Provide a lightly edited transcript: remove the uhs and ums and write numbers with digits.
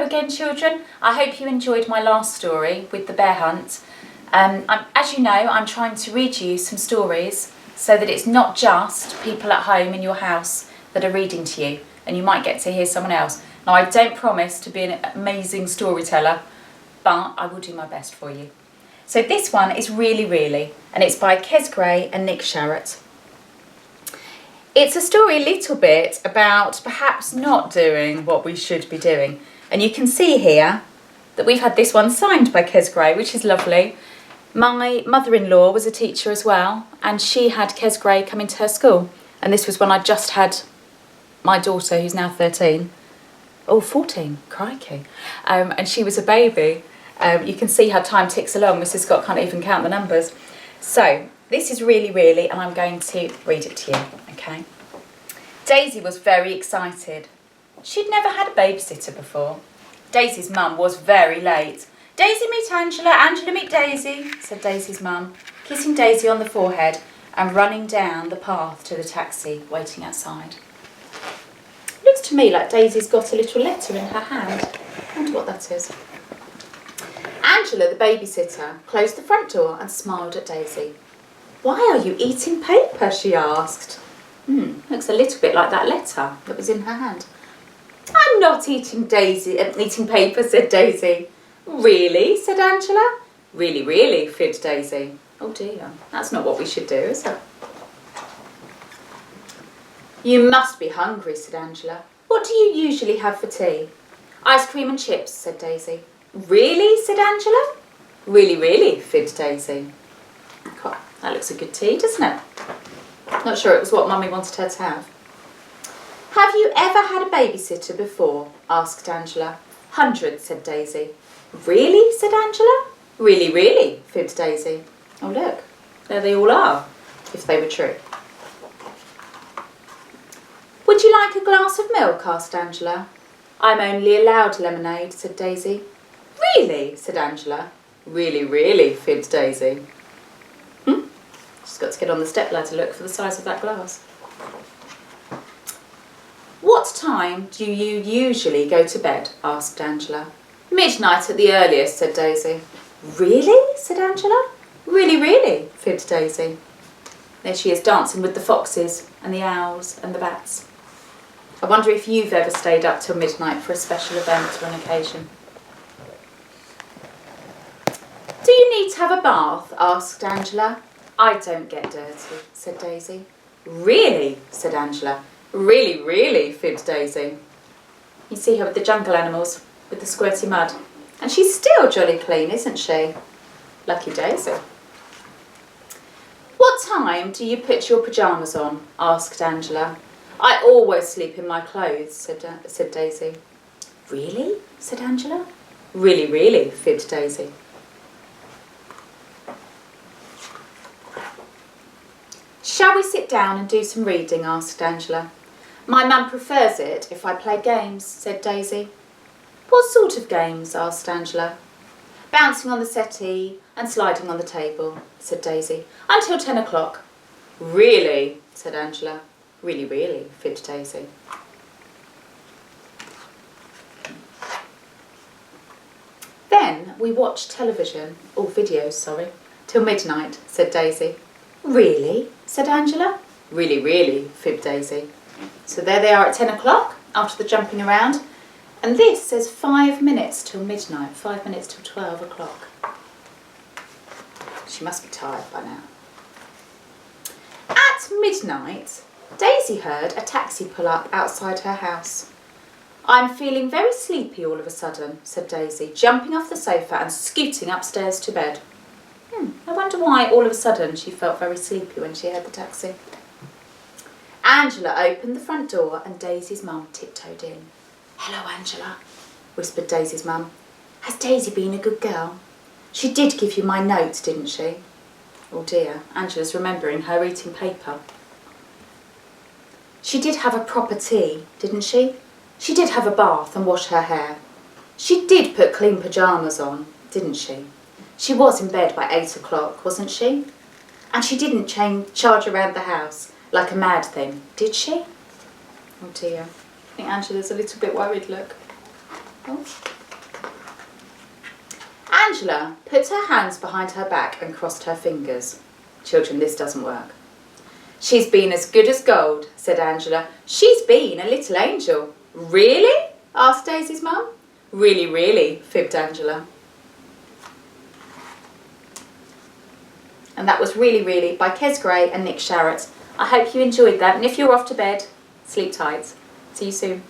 Hello again, children. I hope you enjoyed my last story with the bear hunt. As you know, I'm trying to read you some stories so that it's not just people at home in your house that are reading to you, and you might get to hear someone else. Now, I don't promise to be an amazing storyteller, but I will do my best for you. So this one is Really, and it's by Kes Gray and Nick Sharratt. It's a story a little bit about perhaps not doing what we should be doing. And you can see here that we've had this one signed by Kes Gray, which is lovely. My mother-in-law was a teacher as well, and she had Kes Gray come into her school. And this was when I just had my daughter, who's now 13. Oh, 14, crikey. And she was a baby. You can see how time ticks along. Mrs. Scott can't even count the numbers. So this is Really, and I'm going to read it to you, okay? Daisy was very excited. She'd never had a babysitter before. Daisy's mum was very late. Daisy meet Angela, Angela meet Daisy, said Daisy's mum, kissing Daisy on the forehead and running down the path to the taxi waiting outside. Looks to me like Daisy's got a little letter in her hand. I wonder what that is. Angela, the babysitter, closed the front door and smiled at Daisy. Why are you eating paper? She asked. Looks a little bit like that letter that was in her hand. I'm not eating paper, said Daisy. Really, said Angela. Really, fibbed Daisy. Oh dear, that's not what we should do, is it? You must be hungry, said Angela. What do you usually have for tea? Ice cream and chips, said Daisy. Really, said Angela. Really, fibbed Daisy. God, that looks a good tea, doesn't it? Not sure it was what Mummy wanted her to have. Have you ever had a babysitter before? Asked Angela. Hundreds, said Daisy. Really, said Angela. Really, fibbed Daisy. Oh look, there they all are, if they were true. Would you like a glass of milk? Asked Angela. I'm only allowed lemonade, said Daisy. Really, said Angela. Really, fibbed Daisy. She's got to get on the stepladder, look, for the size of that glass. What time do you usually go to bed? Asked Angela. Midnight at the earliest, said Daisy. Really, said Angela. Really, fibbed Daisy. There she is dancing with the foxes and the owls and the bats. I wonder if you've ever stayed up till midnight for a special event or an occasion. Do you need to have a bath? Asked Angela. I don't get dirty, said Daisy. Really, said Angela. Really, fibbed Daisy. You see her with the jungle animals, with the squirty mud. And she's still jolly clean, isn't she? Lucky Daisy. What time do you put your pyjamas on? Asked Angela. I always sleep in my clothes, said Daisy. Really, said Angela. Really, fibbed Daisy. Shall we sit down and do some reading? Asked Angela. My mum prefers it if I play games, said Daisy. What sort of games? Asked Angela. Bouncing on the settee and sliding on the table, said Daisy, until 10 o'clock. Really, said Angela. Really, fibbed Daisy. Then we watched videos, till midnight, said Daisy. Really, said Angela. Really, fibbed Daisy. So there they are at 10 o'clock after the jumping around. And this says 5 minutes till midnight, 5 minutes till 12 o'clock. She must be tired by now. At midnight, Daisy heard a taxi pull up outside her house. I'm feeling very sleepy all of a sudden, said Daisy, jumping off the sofa and scooting upstairs to bed. I wonder why all of a sudden she felt very sleepy when she heard the taxi. Angela opened the front door and Daisy's mum tiptoed in. Hello, Angela, whispered Daisy's mum. Has Daisy been a good girl? She did give you my note, didn't she? Oh dear, Angela's remembering her eating paper. She did have a proper tea, didn't she? She did have a bath and wash her hair. She did put clean pyjamas on, didn't she? She was in bed by 8 o'clock, wasn't she? And she didn't charge around the house like a mad thing, did she? Oh dear, I think Angela's a little bit worried, look. Oh. Angela put her hands behind her back and crossed her fingers. Children, this doesn't work. She's been as good as gold, said Angela. She's been a little angel. Really? Asked Daisy's mum. Really, really, fibbed Angela. And that was Really, Really by Kes Gray and Nick Sharratt. I hope you enjoyed that, and if you're off to bed, sleep tight. See you soon.